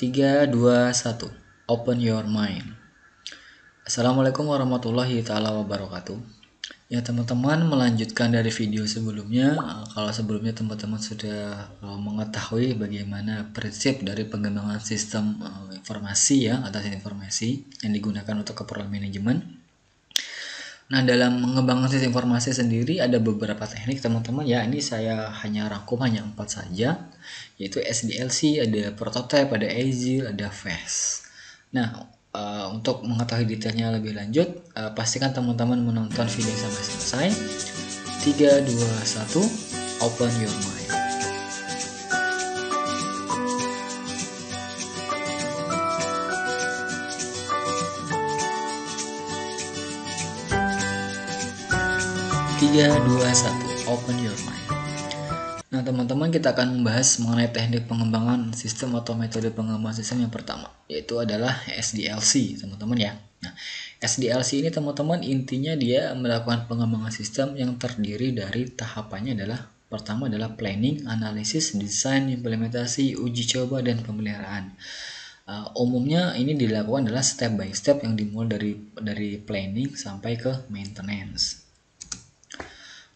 3, 2, 1. Open your mind. Assalamualaikum warahmatullahi taala wabarakatuh. Ya teman-teman, melanjutkan dari video sebelumnya. Kalau sebelumnya teman-teman sudah mengetahui bagaimana prinsip dari pengembangan sistem informasi ya, atas informasi yang digunakan untuk keperluan manajemen. Nah, dalam mengembangkan sistem informasi sendiri ada beberapa teknik teman-teman ya. Ini saya hanya rangkum hanya 4 saja, yaitu SDLC, ada prototype, ada agile, ada fast. Nah, untuk mengetahui detailnya lebih lanjut, pastikan teman-teman menonton video sampai selesai. 3, 2, 1, open your mind. Tiga, dua, satu, open your mind. Nah teman-teman, kita akan membahas mengenai teknik pengembangan sistem atau metode pengembangan sistem yang pertama, yaitu adalah SDLC teman-teman ya. Nah SDLC ini teman-teman intinya dia melakukan pengembangan sistem yang terdiri dari tahapannya adalah pertama adalah planning, analisis, desain, implementasi, uji coba, dan pemeliharaan. Umumnya ini dilakukan adalah step by step yang dimulai dari planning sampai ke maintenance.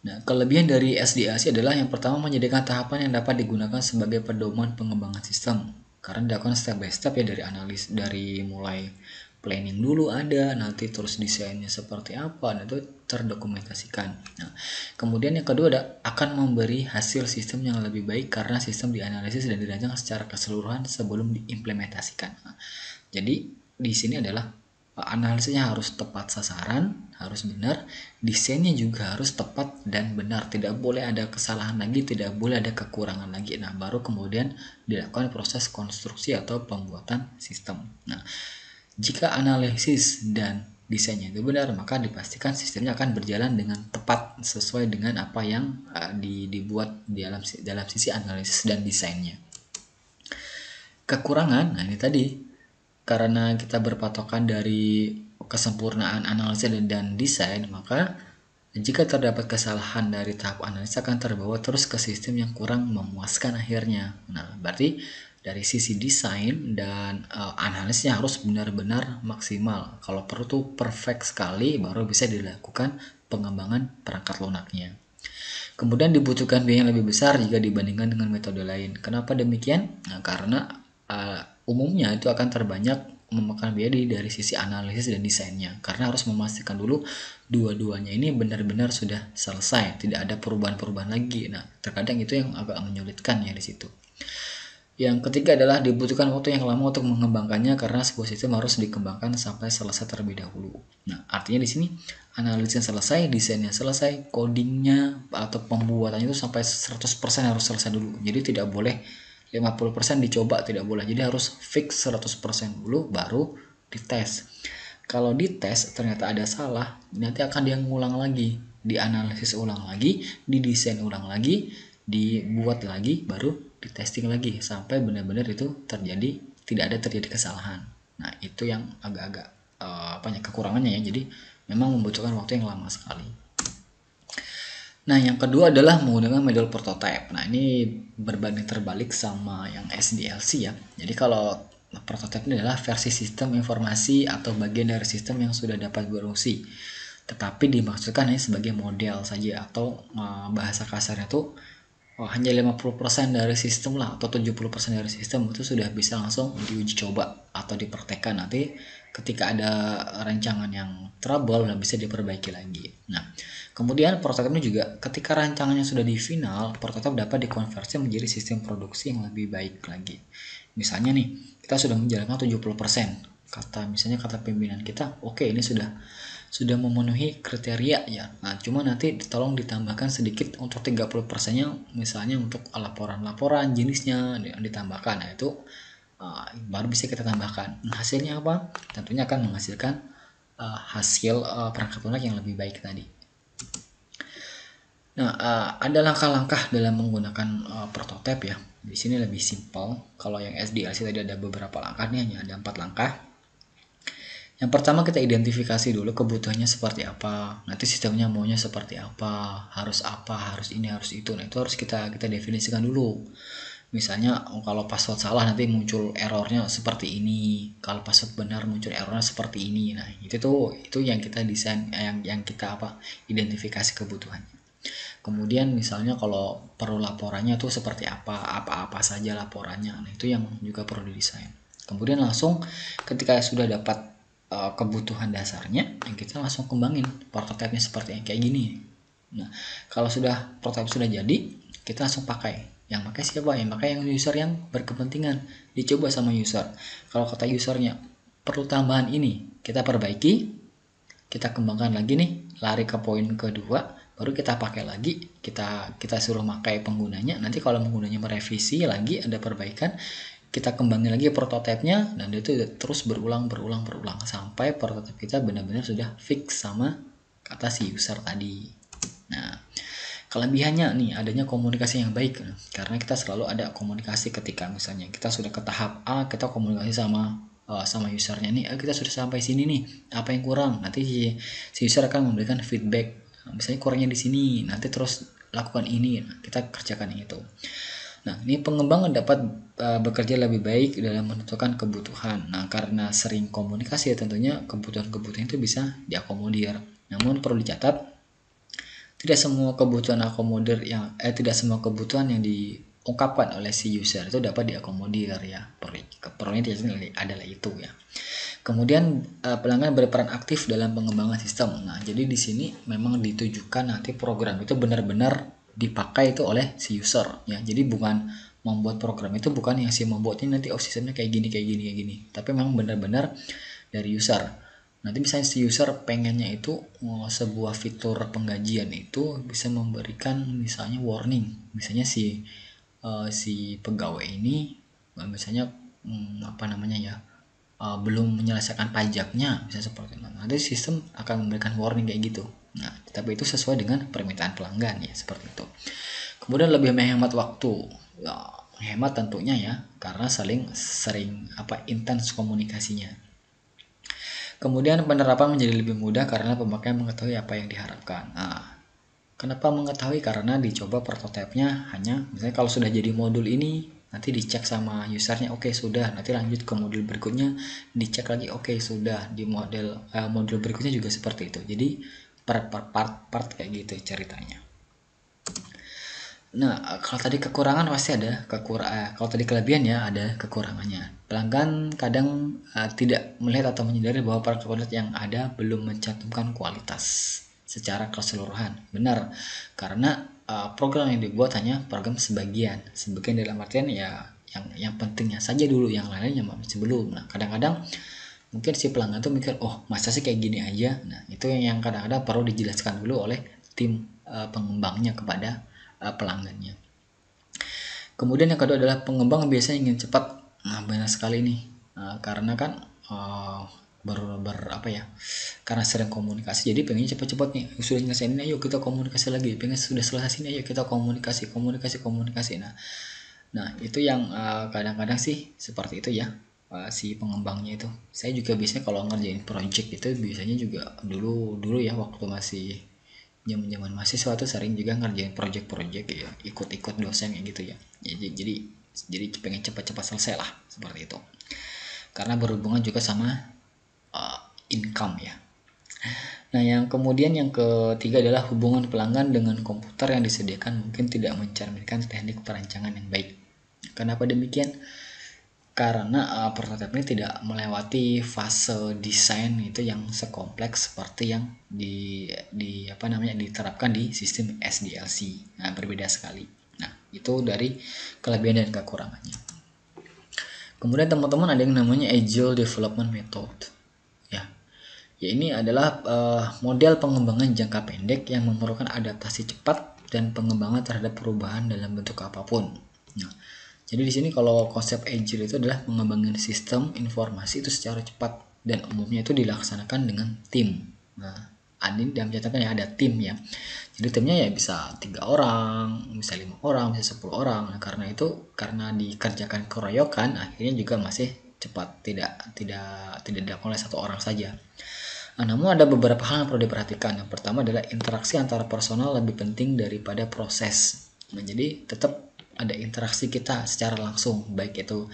Nah, kelebihan dari SDLC adalah yang pertama menyediakan tahapan yang dapat digunakan sebagai pedoman pengembangan sistem. Karena dilakukan step by step ya, dari mulai planning dulu ada, nanti terus desainnya seperti apa, dan itu terdokumentasikan. Nah, kemudian yang kedua akan memberi hasil sistem yang lebih baik karena sistem dianalisis dan dirancang secara keseluruhan sebelum diimplementasikan. Nah, jadi di sini adalah analisisnya harus tepat sasaran, harus benar, desainnya juga harus tepat dan benar, tidak boleh ada kesalahan lagi, tidak boleh ada kekurangan lagi. Nah, baru kemudian dilakukan proses konstruksi atau pembuatan sistem. Nah, jika analisis dan desainnya itu benar, maka dipastikan sistemnya akan berjalan dengan tepat sesuai dengan apa yang dibuat dalam sisi analisis dan desainnya. Kekurangan, nah ini tadi, karena kita berpatokan dari kesempurnaan analisis dan desain, maka jika terdapat kesalahan dari tahap analisis akan terbawa terus ke sistem yang kurang memuaskan akhirnya. Nah, berarti dari sisi desain dan analisisnya harus benar-benar maksimal. Kalau perlu tuh perfect sekali, baru bisa dilakukan pengembangan perangkat lunaknya. Kemudian dibutuhkan biaya yang lebih besar jika dibandingkan dengan metode lain. Kenapa demikian? Nah, karena umumnya itu akan terbanyak memakan biaya dari sisi analisis dan desainnya, karena harus memastikan dulu dua-duanya ini benar-benar sudah selesai, tidak ada perubahan-perubahan lagi. Nah, terkadang itu yang agak menyulitkan ya di situ. Yang ketiga adalah dibutuhkan waktu yang lama untuk mengembangkannya karena sebuah sistem harus dikembangkan sampai selesai terlebih dahulu. Nah, artinya di sini analisisnya selesai, desainnya selesai, codingnya atau pembuatannya itu sampai 100% harus selesai dulu. Jadi tidak boleh 50% dicoba, tidak boleh. Jadi harus fix 100% dulu baru dites. Kalau dites ternyata ada salah, nanti akan dia ngulang lagi, dianalisis ulang lagi, didesain ulang lagi, dibuat lagi, baru ditesting lagi sampai benar-benar itu tidak ada terjadi kesalahan. Nah, itu yang agak-agak kekurangannya ya. Jadi memang membutuhkan waktu yang lama sekali. Nah, yang kedua adalah menggunakan metode prototype. Nah, ini berbanding terbalik sama yang SDLC ya. Jadi kalau prototype ini adalah versi sistem informasi atau bagian dari sistem yang sudah dapat berfungsi, tetapi dimaksudkan ya sebagai model saja, atau bahasa kasarnya tuh hanya 50% dari sistem lah, atau 70% dari sistem itu sudah bisa langsung diuji coba atau dipraktekkan. Nanti ketika ada rancangan yang trouble dan bisa diperbaiki lagi. Nah, kemudian prototipe ini juga ketika rancangannya sudah di final, prototipe dapat dikonversi menjadi sistem produksi yang lebih baik lagi. Misalnya nih, kita sudah menjalankan 70%. Misalnya kata pimpinan kita, oke, ini sudah memenuhi kriteria ya. Nah, cuma nanti tolong ditambahkan sedikit untuk 30%-nya, misalnya untuk laporan-laporan jenisnya ditambahkan. Nah, itu baru bisa kita tambahkan. Nah, hasilnya apa? Tentunya akan menghasilkan hasil perangkat lunak yang lebih baik tadi. Nah, ada langkah-langkah dalam menggunakan prototipe ya. Di sini lebih simpel. Kalau yang SDLC tadi ada beberapa langkah, nih hanya ada 4 langkah. Yang pertama, kita identifikasi dulu kebutuhannya seperti apa, nanti sistemnya maunya seperti apa, harus ini, harus itu. Nah, itu harus kita definisikan dulu. Misalnya kalau password salah nanti muncul errornya seperti ini, kalau password benar muncul errornya seperti ini. Nah itu yang kita desain, yang kita identifikasi kebutuhannya. Kemudian misalnya kalau perlu laporannya tuh seperti apa saja laporannya. Nah itu yang juga perlu didesain. Kemudian langsung ketika sudah dapat kebutuhan dasarnya, yang kita langsung kembangin prototipenya seperti yang kayak gini. Nah kalau sudah prototipe sudah jadi, kita langsung pakai. Yang pakai siapa? Yang pakai yang user yang berkepentingan, dicoba sama user. Kalau kata usernya perlu tambahan ini, kita perbaiki, kita kembangkan lagi nih, lari ke poin kedua, baru kita pakai lagi, kita suruh pakai penggunanya. Nanti kalau penggunanya merevisi lagi, ada perbaikan, kita kembangin lagi prototipenya, dan itu terus berulang sampai prototip kita benar-benar sudah fix sama kata si user tadi. Nah kelebihannya nih adanya komunikasi yang baik, karena kita selalu ada komunikasi ketika misalnya kita sudah ke tahap A, kita komunikasi sama usernya nih, kita sudah sampai sini nih, apa yang kurang, nanti si user akan memberikan feedback, misalnya kurangnya di sini, nanti terus lakukan ini, kita kerjakan itu. Nah ini pengembang dapat bekerja lebih baik dalam menentukan kebutuhan. Nah karena sering komunikasi tentunya kebutuhan itu bisa diakomodir. Namun perlu dicatat, tidak semua kebutuhan tidak semua kebutuhan yang diungkapkan oleh si user itu dapat diakomodir ya. Perlunya adalah itu ya. Kemudian pelanggan berperan aktif dalam pengembangan sistem. Nah, jadi di sini memang ditujukan nanti program itu benar-benar dipakai itu oleh si user ya. Jadi bukan membuat program itu bukan yang si membuatnya nanti sistemnya kayak gini. Tapi memang benar-benar dari user. Nanti misalnya si user pengennya itu sebuah fitur penggajian itu bisa memberikan misalnya warning, misalnya si pegawai ini misalnya belum menyelesaikan pajaknya, bisa seperti itu. Nanti sistem akan memberikan warning kayak gitu. Nah tapi itu sesuai dengan permintaan pelanggan ya, seperti itu. Kemudian lebih menghemat waktu ya, hemat tentunya ya, karena sering intens komunikasinya. Kemudian penerapan menjadi lebih mudah karena pemakaian mengetahui apa yang diharapkan. Nah, kenapa mengetahui? Karena dicoba prototipenya hanya misalnya kalau sudah jadi modul ini, nanti dicek sama usernya, oke sudah, nanti lanjut ke modul berikutnya, dicek lagi, oke sudah, di modul berikutnya juga seperti itu. Jadi part kayak gitu ceritanya. Nah, kalau tadi kekurangan pasti ada kalau tadi kelebihan ya ada kekurangannya. Pelanggan kadang tidak melihat atau menyadari bahwa produk yang ada belum mencantumkan kualitas secara keseluruhan. Benar, karena program yang dibuat hanya program sebagian dalam artian ya yang pentingnya saja dulu, yang lainnya masih belum. Nah, kadang-kadang mungkin si pelanggan tuh mikir, oh masa sih kayak gini aja. Nah, itu yang kadang-kadang perlu dijelaskan dulu oleh tim pengembangnya kepada pelanggannya. Kemudian yang kedua adalah pengembang biasanya ingin cepat. Nah banyak sekali nih, karena kan karena sering komunikasi, jadi pengen cepat-cepat nih, sudah nyelesain ini ayo kita komunikasi lagi, pengen sudah selesai ini ayo kita komunikasi. Nah itu yang kadang-kadang sih seperti itu ya, si pengembangnya itu. Saya juga biasanya kalau ngerjain project itu biasanya juga dulu ya, waktu masih zaman mahasiswa tuh sering juga ngerjain project ya, ikut dosen kayak gitu ya. Jadi pengen cepat-cepat selesai lah, seperti itu, karena berhubungan juga sama income ya. Nah yang kemudian yang ketiga adalah hubungan pelanggan dengan komputer yang disediakan mungkin tidak mencerminkan teknik perancangan yang baik. Kenapa demikian? Karena prototipe ini tidak melewati fase desain itu yang sekompleks seperti yang diterapkan di sistem SDLC. Nah, berbeda sekali. Nah, itu dari kelebihan dan kekurangannya. Kemudian teman-teman ada yang namanya Agile Development Method. Ya ini adalah model pengembangan jangka pendek yang memerlukan adaptasi cepat dan pengembangan terhadap perubahan dalam bentuk apapun. Nah, jadi di sini kalau konsep Agile itu adalah mengembangkan sistem informasi itu secara cepat dan umumnya itu dilaksanakan dengan tim. Nah, ini dalam catatan ya ada tim ya. Jadi timnya ya bisa 3 orang, bisa 5 orang, bisa 10 orang. Nah, karena dikerjakan keroyokan akhirnya juga masih cepat, tidak dilakukan oleh satu orang saja. Nah, namun ada beberapa hal yang perlu diperhatikan. Yang pertama adalah interaksi antara personal lebih penting daripada proses. Nah, jadi tetap ada interaksi kita secara langsung, baik itu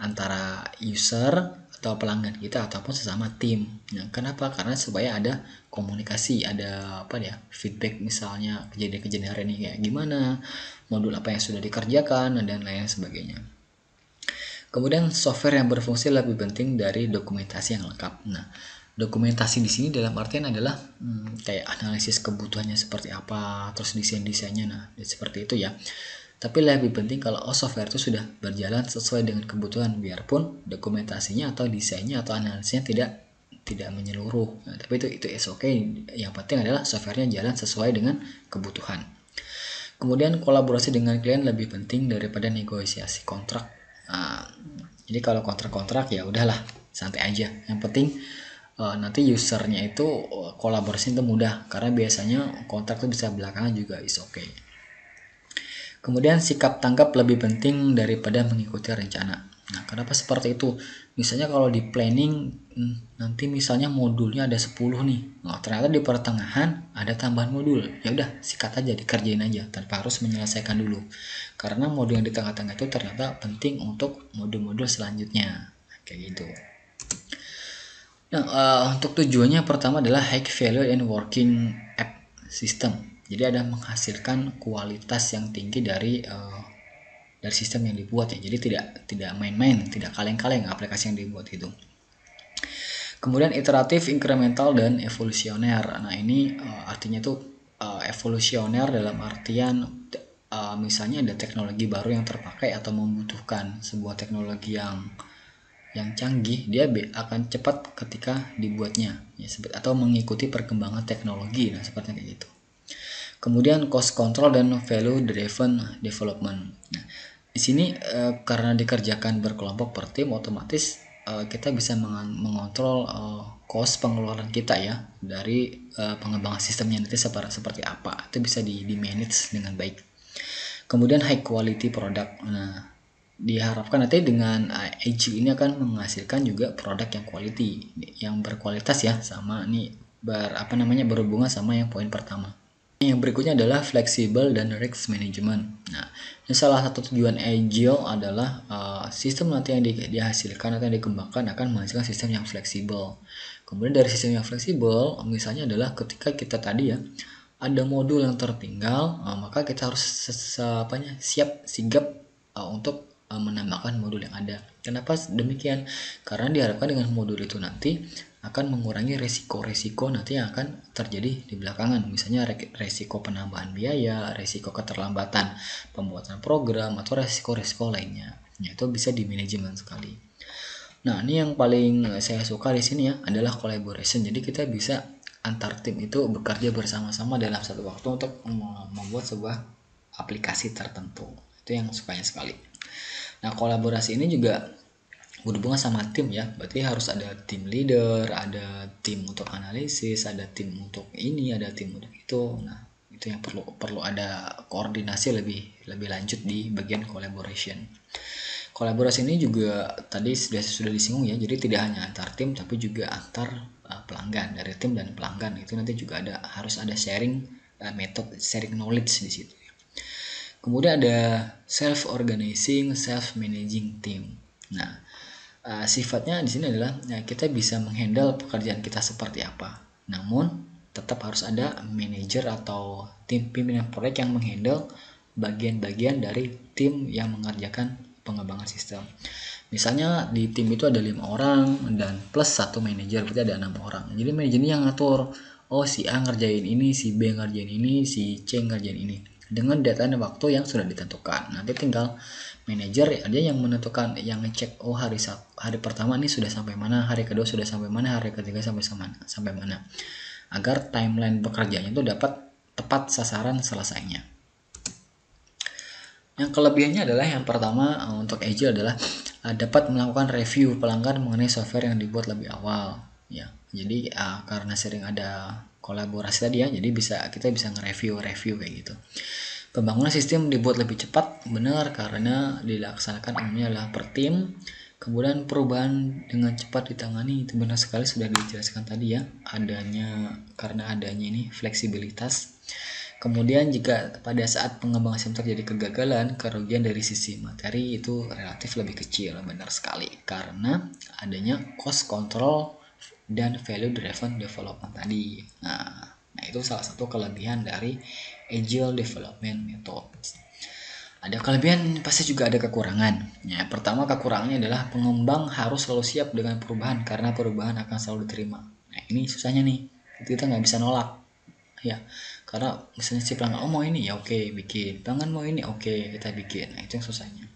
antara user atau pelanggan kita ataupun sesama tim. Nah, kenapa? Karena supaya ada komunikasi, ada apa ya, feedback, misalnya kejadian-kejadian hari ini kayak gimana, modul apa yang sudah dikerjakan, dan lain sebagainya. Kemudian software yang berfungsi lebih penting dari dokumentasi yang lengkap. Nah, dokumentasi di sini dalam artian adalah kayak analisis kebutuhannya seperti apa, terus desain-desainnya, nah seperti itu ya. Tapi lebih penting kalau software itu sudah berjalan sesuai dengan kebutuhan, biarpun dokumentasinya atau desainnya atau analisisnya tidak menyeluruh. Nah, tapi itu is okay. Yang penting adalah softwarenya jalan sesuai dengan kebutuhan. Kemudian kolaborasi dengan klien lebih penting daripada negosiasi kontrak. Nah, jadi kalau kontrak ya udahlah, santai aja. Yang penting nanti usernya itu kolaborasi itu mudah, karena biasanya kontrak itu bisa belakangan juga is okay. Kemudian sikap tanggap lebih penting daripada mengikuti rencana. Nah, kenapa seperti itu? Misalnya kalau di planning nanti misalnya modulnya ada 10 nih. Nah, ternyata di pertengahan ada tambahan modul. Ya udah, sikat aja, dikerjain aja tanpa harus menyelesaikan dulu. Karena modul yang di tengah-tengah itu ternyata penting untuk modul-modul selanjutnya. Kayak gitu. Nah, untuk tujuannya pertama adalah high value and working app system. Jadi ada menghasilkan kualitas yang tinggi dari sistem yang dibuat ya. Jadi tidak main-main, tidak kaleng-kaleng aplikasi yang dibuat itu. Kemudian iteratif, incremental, dan evolusioner. Nah, ini artinya tuh evolusioner dalam artian misalnya ada teknologi baru yang terpakai atau membutuhkan sebuah teknologi yang canggih, dia akan cepat ketika dibuatnya ya, atau mengikuti perkembangan teknologi. Nah, seperti kayak gitu. Kemudian cost control dan value driven development. Nah, di sini karena dikerjakan berkelompok per tim, otomatis kita bisa mengontrol cost pengeluaran kita ya dari pengembangan sistemnya nanti seperti apa. Itu bisa di manage dengan baik. Kemudian high quality product. Nah, diharapkan nanti dengan Agile ini akan menghasilkan juga produk yang quality, yang berkualitas ya, sama nih berhubungan sama yang poin pertama. Yang berikutnya adalah fleksibel dan risk management. Nah, ini salah satu tujuan Agile adalah sistem nanti yang dihasilkan atau yang dikembangkan akan menghasilkan sistem yang fleksibel. Kemudian dari sistem yang fleksibel, misalnya adalah ketika kita tadi ya ada modul yang tertinggal, maka kita harus siap sigap untuk menambahkan modul yang ada. Kenapa demikian? Karena diharapkan dengan modul itu nanti akan mengurangi resiko-resiko nanti yang akan terjadi di belakangan. Misalnya resiko penambahan biaya, resiko keterlambatan pembuatan program, atau resiko-resiko lainnya. Ya, itu bisa di manajemen sekali. Nah, ini yang paling saya suka di sini ya adalah collaboration. Jadi kita bisa antar tim itu bekerja bersama-sama dalam satu waktu untuk membuat sebuah aplikasi tertentu. Itu yang sukanya sekali. Nah, kolaborasi ini juga berhubungan sama tim ya, berarti harus ada tim leader, ada tim untuk analisis, ada tim untuk ini, ada tim untuk itu. Nah, itu yang perlu ada koordinasi lebih lanjut di bagian collaboration. Kolaborasi ini juga tadi sudah disinggung ya, jadi tidak hanya antar tim tapi juga antar pelanggan, dari tim dan pelanggan. Itu nanti juga harus ada sharing method, sharing knowledge di situ. Kemudian ada self organizing, self managing team. Nah, sifatnya di sini adalah kita bisa menghandle pekerjaan kita seperti apa. Namun tetap harus ada manajer atau tim pimpinan proyek yang menghandle bagian-bagian dari tim yang mengerjakan pengembangan sistem. Misalnya di tim itu ada 5 orang dan plus 1 manajer, berarti ada 6 orang. Jadi manajernya yang ngatur, oh si A ngerjain ini, si B ngerjain ini, si C ngerjain ini, dengan deadline waktu yang sudah ditentukan. Nanti tinggal manajer dia yang menentukan, yang ngecek, oh hari pertama ini sudah sampai mana, hari kedua sudah sampai mana, hari ketiga sampai mana, agar timeline pekerjaannya itu dapat tepat sasaran selesainya. Yang kelebihannya adalah yang pertama untuk Agile adalah dapat melakukan review pelanggan mengenai software yang dibuat lebih awal ya. Jadi karena sering ada kolaborasi tadi ya, jadi kita bisa nge-review kayak gitu. Pembangunan sistem dibuat lebih cepat, benar, karena dilaksanakan umumnya adalah per tim. Kemudian perubahan dengan cepat ditangani, itu benar sekali, sudah dijelaskan tadi ya, karena adanya ini fleksibilitas. Kemudian jika pada saat pengembangan sistem terjadi kegagalan, kerugian dari sisi materi itu relatif lebih kecil, benar sekali. Karena adanya cost control dan value driven development tadi. Nah itu salah satu kelebihan dari Agile Development Method. Ada kelebihan, pasti juga ada kekurangan. Ya, pertama kekurangannya adalah pengembang harus selalu siap dengan perubahan karena perubahan akan selalu diterima. Nah ini susahnya nih, kita nggak bisa nolak. Ya, karena misalnya si pelanggan mau ini ya oke bikin, pelanggan mau ini oke kita bikin. Nah itu yang susahnya.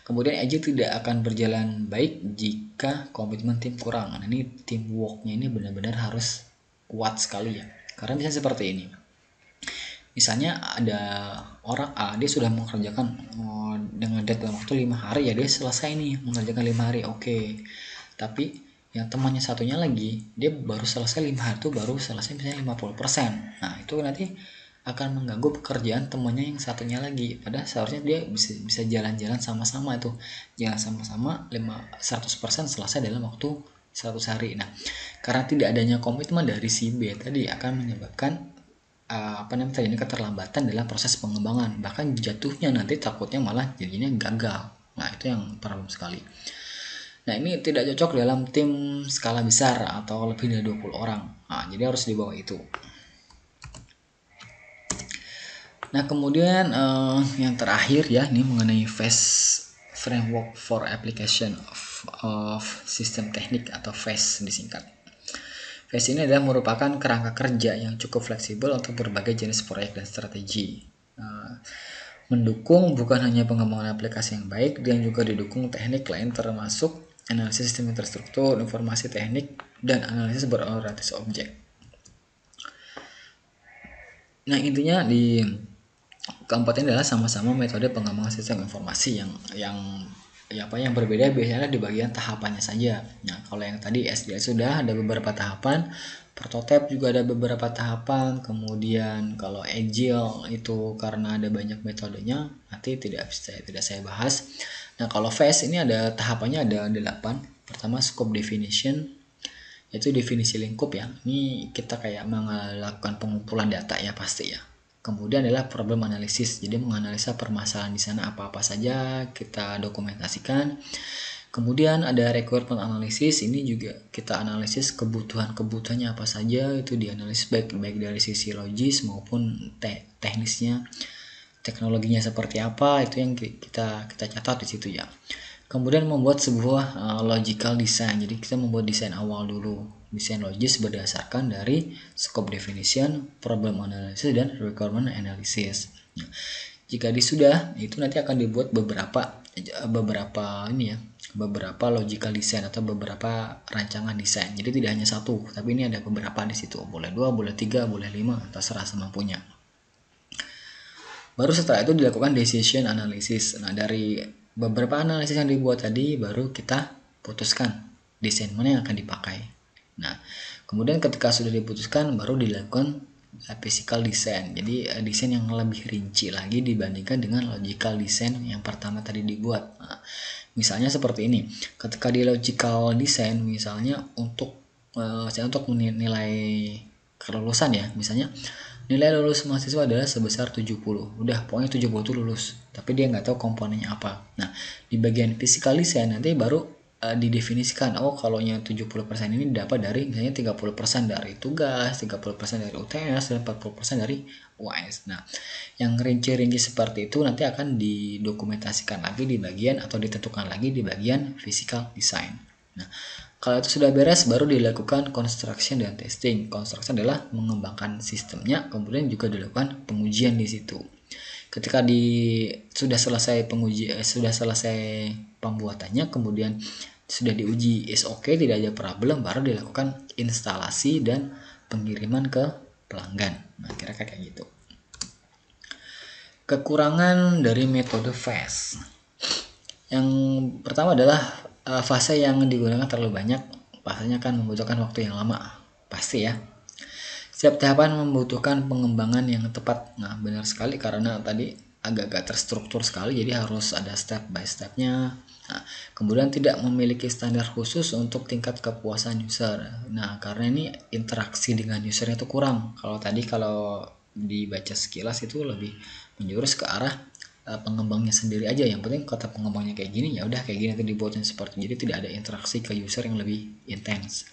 Kemudian Agile tidak akan berjalan baik jika komitmen tim kurang. Nah ini teamworknya ini benar-benar harus kuat sekali ya. Karena misalnya seperti ini. Misalnya ada orang A, dia sudah mengerjakan dengan deadline waktu 5 hari ya, dia selesai nih mengerjakan 5 hari, oke. Tapi yang temannya satunya lagi, dia baru selesai 5 hari itu baru selesai misalnya 50%. Nah itu nanti akan mengganggu pekerjaan temannya yang satunya lagi. Padahal seharusnya dia bisa jalan-jalan sama-sama itu, jalan sama-sama 100% selesai dalam waktu 100 hari. Nah karena tidak adanya komitmen dari si B tadi akan menyebabkan terjadi keterlambatan dalam proses pengembangan, bahkan jatuhnya nanti takutnya malah jadinya gagal. Nah itu yang problem sekali. Nah ini tidak cocok dalam tim skala besar atau lebih dari 20 orang. Nah jadi harus di bawah itu. Nah kemudian yang terakhir ya, ini mengenai phase framework for application of system teknik atau phase disingkat. Phase ini adalah merupakan kerangka kerja yang cukup fleksibel untuk berbagai jenis proyek dan strategi. Mendukung bukan hanya pengembangan aplikasi yang baik, dan juga didukung teknik lain termasuk analisis sistem infrastruktur, informasi teknik, dan analisis berorientasi objek. Nah intinya di keempat ini adalah sama-sama metode pengembangan sistem informasi yang berbeda biasanya di bagian tahapannya saja. Nah, kalau yang tadi SDS sudah ada beberapa tahapan, prototype juga ada beberapa tahapan, kemudian kalau Agile itu karena ada banyak metodenya, nanti tidak saya bahas. Nah, kalau phase ini ada tahapannya ada 8. Pertama scope definition, yaitu definisi lingkup ya. Ini kita kayak melakukan pengumpulan data ya pasti ya. Kemudian adalah problem analisis, jadi menganalisa permasalahan di sana apa-apa saja kita dokumentasikan. Kemudian ada requirement analisis, ini juga kita analisis kebutuhannya apa saja, itu dianalisis baik dari sisi logis maupun teknisnya, teknologinya seperti apa, itu yang kita catat di situ ya. Kemudian membuat sebuah logical design, jadi kita membuat desain awal dulu, desain logis berdasarkan dari scope definition, problem analysis, dan requirement analysis. Nah, jika sudah, itu nanti akan dibuat beberapa logical design atau beberapa rancangan desain. Jadi tidak hanya satu, tapi ini ada beberapa di situ. Boleh 2, boleh 3, boleh 5, terserah semampunya. Baru setelah itu dilakukan decision analysis. Nah, dari beberapa analisis yang dibuat tadi baru kita putuskan desain mana yang akan dipakai. Nah, kemudian ketika sudah diputuskan baru dilakukan physical design. Jadi desain yang lebih rinci lagi dibandingkan dengan logical design yang pertama tadi dibuat. Nah, misalnya seperti ini. Ketika di logical design misalnya untuk menilai kelulusan ya, misalnya nilai lulus mahasiswa adalah sebesar 70. Udah, pokoknya 70 itu lulus. Tapi dia nggak tahu komponennya apa. Nah, di bagian physical design nanti baru didefinisikan, oh kalau yang 70% ini dapat dari misalnya 30% dari tugas, 30% dari UTS, dan 40% dari UAS. Nah, yang rinci-rinci seperti itu nanti akan didokumentasikan lagi di bagian atau ditentukan lagi di bagian physical design. Nah, kalau itu sudah beres baru dilakukan construction dan testing. Construction adalah mengembangkan sistemnya, kemudian juga dilakukan pengujian di situ. Ketika sudah selesai pembuatannya, kemudian sudah diuji is okay, tidak ada problem, baru dilakukan instalasi dan pengiriman ke pelanggan. Nah, kira-kira kayak gitu. Kekurangan dari metode phase. Yang pertama adalah fase yang digunakan terlalu banyak, pastinya akan membutuhkan waktu yang lama, pasti ya. Setiap tahapan membutuhkan pengembangan yang tepat. Nah, benar sekali karena tadi agak-agak terstruktur sekali, jadi harus ada step by stepnya. Nah, kemudian tidak memiliki standar khusus untuk tingkat kepuasan user. Nah, karena ini interaksi dengan usernya itu kurang. Kalau dibaca sekilas itu lebih menjurus ke arah pengembangnya sendiri aja. Yang penting kata pengembangnya kayak gini, ya udah kayak gini nanti dibuatnya seperti. Jadi tidak ada interaksi ke user yang lebih intens.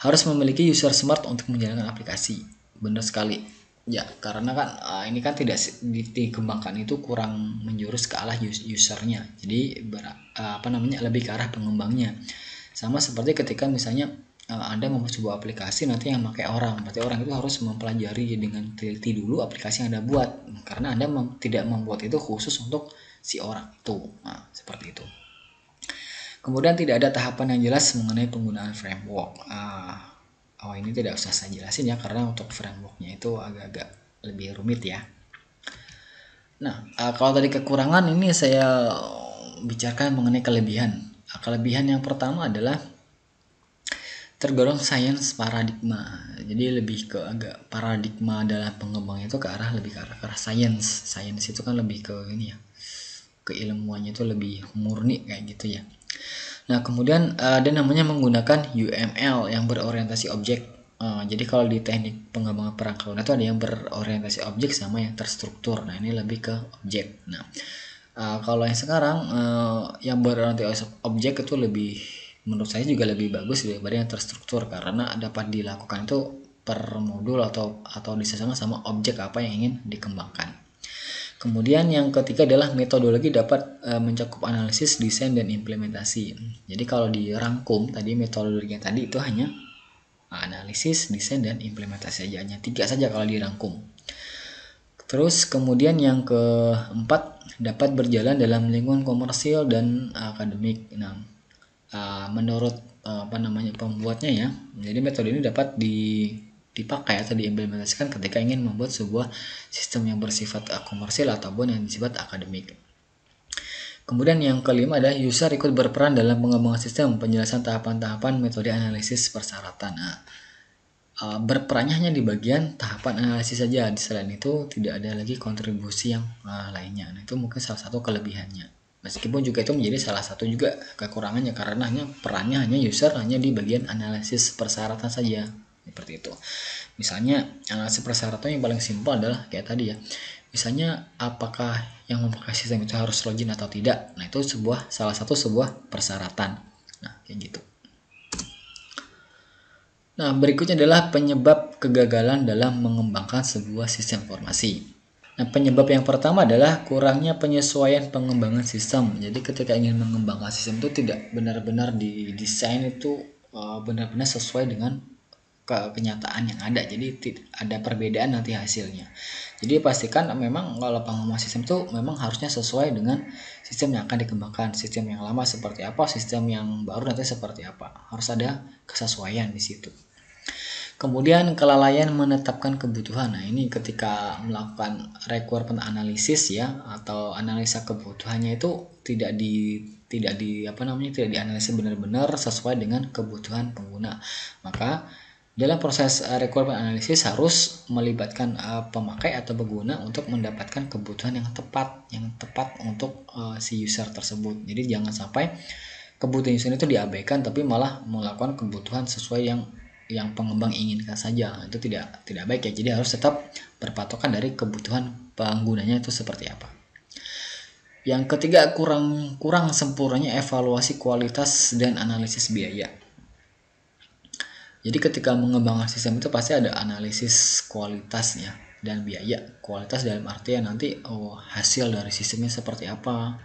Harus memiliki user smart untuk menjalankan aplikasi. Benar sekali. Ya, karena kan ini kan tidak dikembangkan itu kurang menjurus ke arah usernya. Jadi lebih ke arah pengembangnya. Sama seperti ketika misalnya Anda membuat sebuah aplikasi nanti yang pakai orang, berarti orang itu harus mempelajari dengan teliti dulu aplikasi yang Anda buat, karena Anda tidak membuat itu khusus untuk si orang itu. Nah, seperti itu. Kemudian tidak ada tahapan yang jelas mengenai penggunaan framework. Ini tidak usah saya jelasin ya, karena untuk frameworknya itu agak-agak lebih rumit ya. Nah, kalau tadi kekurangan, ini saya bicarakan mengenai kelebihan. Kelebihan yang pertama adalah tergolong science paradigma. Jadi lebih ke agak paradigma dalam pengembangnya itu lebih ke arah science. Science itu kan lebih ke ini ya, keilmuannya itu lebih murni kayak gitu ya. Nah, kemudian ada namanya menggunakan UML yang berorientasi objek. Jadi kalau di teknik pengembangan perangkat lunak itu ada yang berorientasi objek sama yang terstruktur. Nah, ini lebih ke objek. Nah, kalau yang sekarang yang berorientasi objek itu lebih, menurut saya juga lebih bagus daripada yang terstruktur, karena dapat dilakukan itu per modul atau disesuaikan sama objek apa yang ingin dikembangkan. Kemudian yang ketiga adalah metodologi dapat mencakup analisis, desain, dan implementasi. Jadi kalau dirangkum tadi metodologi yang tadi itu hanya analisis, desain, dan implementasi saja. Hanya 3 saja kalau dirangkum. Terus kemudian yang keempat, dapat berjalan dalam lingkungan komersial dan akademik. Nah, menurut pembuatnya ya, jadi metode ini dapat dipakai atau diimplementasikan ketika ingin membuat sebuah sistem yang bersifat komersil ataupun yang bersifat akademik. Kemudian yang kelima adalah user ikut berperan dalam pengembangan sistem, penjelasan tahapan-tahapan metode analisis persyaratan. Nah, berperannya hanya di bagian tahapan analisis saja, selain itu tidak ada lagi kontribusi yang lainnya. Nah, itu mungkin salah satu kelebihannya. Meskipun juga itu menjadi salah satu juga kekurangannya, karena perannya hanya user hanya di bagian analisis persyaratan saja. Seperti itu. Misalnya analisis persyaratan yang paling simpel adalah kayak tadi ya. Misalnya apakah yang memakai sistem itu harus login atau tidak. Nah, itu salah satu sebuah persyaratan. Nah, kayak gitu. Nah, berikutnya adalah penyebab kegagalan dalam mengembangkan sebuah sistem informasi. Nah, penyebab yang pertama adalah kurangnya penyesuaian pengembangan sistem. Jadi ketika ingin mengembangkan sistem itu tidak benar-benar didesain itu benar-benar sesuai dengan kenyataan yang ada. Jadi ada perbedaan nanti hasilnya. Jadi pastikan memang kalau pengembangan sistem itu memang harusnya sesuai dengan sistem yang akan dikembangkan. Sistem yang lama seperti apa, sistem yang baru nanti seperti apa. Harus ada kesesuaian di situ. Kemudian kelalaian menetapkan kebutuhan. Nah, ini ketika melakukan requirement analisis ya, atau analisa kebutuhannya itu tidak dianalisis benar-benar sesuai dengan kebutuhan pengguna. Maka dalam proses requirement analisis harus melibatkan pemakai atau pengguna untuk mendapatkan kebutuhan yang tepat untuk si user tersebut. Jadi jangan sampai kebutuhan user itu diabaikan tapi malah melakukan kebutuhan sesuai yang pengembang inginkan saja. Itu tidak baik ya. Jadi harus tetap berpatokan dari kebutuhan penggunanya itu seperti apa. Yang ketiga, kurang sempurnanya evaluasi kualitas dan analisis biaya. Jadi ketika mengembangkan sistem itu pasti ada analisis kualitasnya dan biaya. Kualitas dalam artian nanti hasil dari sistemnya seperti apa.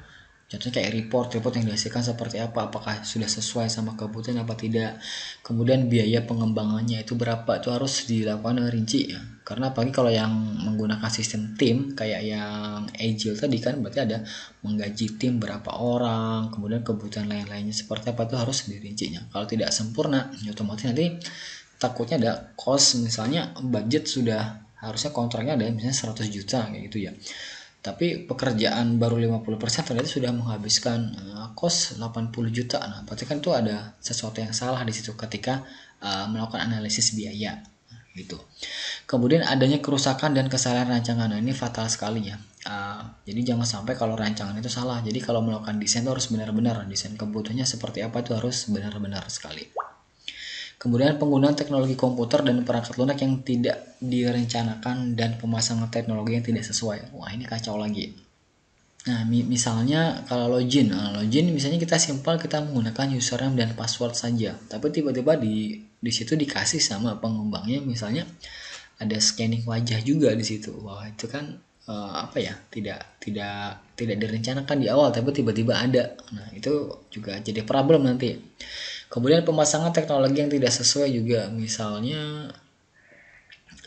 Contohnya kayak report yang dihasilkan seperti apa, apakah sudah sesuai sama kebutuhan apa tidak. Kemudian biaya pengembangannya itu berapa, itu harus dilakukan rinci ya. Karena apalagi kalau yang menggunakan sistem tim kayak yang Agile tadi kan berarti ada menggaji tim berapa orang, kemudian kebutuhan lain-lainnya seperti apa itu harus dirincinya. Kalau tidak sempurna, ya otomatis nanti takutnya ada cost, misalnya budget sudah harusnya kontraknya ada misalnya 100 juta kayak gitu ya. Tapi pekerjaan baru 50% ternyata sudah menghabiskan kos 80 juta. Nah, berarti kan itu ada sesuatu yang salah di situ ketika melakukan analisis biaya gitu. Kemudian adanya kerusakan dan kesalahan rancangan. Nah, ini fatal sekali ya. Jadi jangan sampai kalau rancangan itu salah. Jadi kalau melakukan desain itu harus benar-benar, desain kebutuhannya seperti apa itu harus benar-benar sekali. Kemudian penggunaan teknologi komputer dan perangkat lunak yang tidak direncanakan dan pemasangan teknologi yang tidak sesuai. Wah, ini kacau lagi. Nah, misalnya kalau login misalnya kita simpel, kita menggunakan username dan password saja. Tapi tiba-tiba di situ dikasih sama pengembangnya misalnya ada scanning wajah juga di situ. Wah, itu kan tidak direncanakan di awal tapi tiba-tiba ada. Nah, itu juga jadi problem nanti. Kemudian pemasangan teknologi yang tidak sesuai juga, misalnya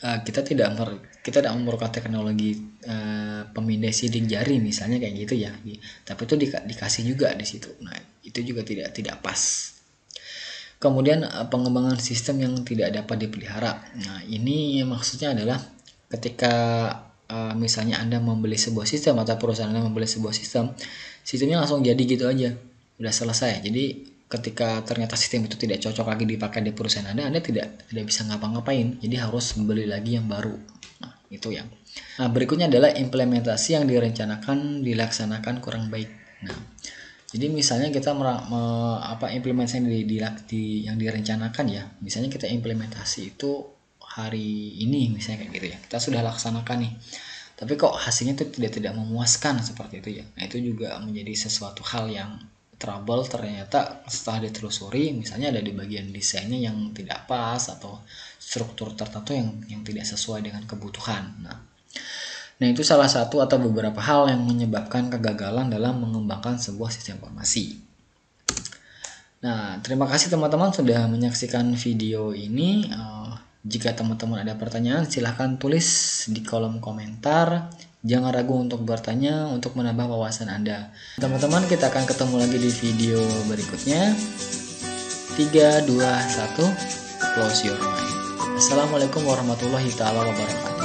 kita tidak memerlukan teknologi pemindai sidik jari misalnya kayak gitu ya, tapi itu dikasih juga di situ. Nah, itu juga tidak pas. Kemudian pengembangan sistem yang tidak dapat dipelihara. Nah, ini maksudnya adalah ketika misalnya Anda membeli sebuah sistem atau perusahaan Anda membeli sebuah sistemnya langsung jadi gitu aja, udah selesai. Jadi ketika ternyata sistem itu tidak cocok lagi dipakai di perusahaan Anda tidak bisa ngapa-ngapain, jadi harus beli lagi yang baru. Nah, itu yang. Nah, berikutnya adalah implementasi yang direncanakan dilaksanakan kurang baik. Nah, jadi misalnya kita implementasi yang direncanakan ya, misalnya kita implementasi itu hari ini misalnya kayak gitu ya, kita sudah laksanakan nih, tapi kok hasilnya itu tidak memuaskan seperti itu ya. Nah, itu juga menjadi sesuatu hal yang trouble. Ternyata setelah ditelusuri misalnya ada di bagian desainnya yang tidak pas atau struktur tertentu yang tidak sesuai dengan kebutuhan. Nah, itu salah satu atau beberapa hal yang menyebabkan kegagalan dalam mengembangkan sebuah sistem informasi. Nah, terima kasih teman-teman sudah menyaksikan video ini. Jika teman-teman ada pertanyaan, silahkan tulis di kolom komentar. Jangan ragu untuk bertanya untuk menambah wawasan Anda. Teman-teman, kita akan ketemu lagi di video berikutnya. 3, 2, 1, close your mind. Assalamualaikum warahmatullahi wabarakatuh.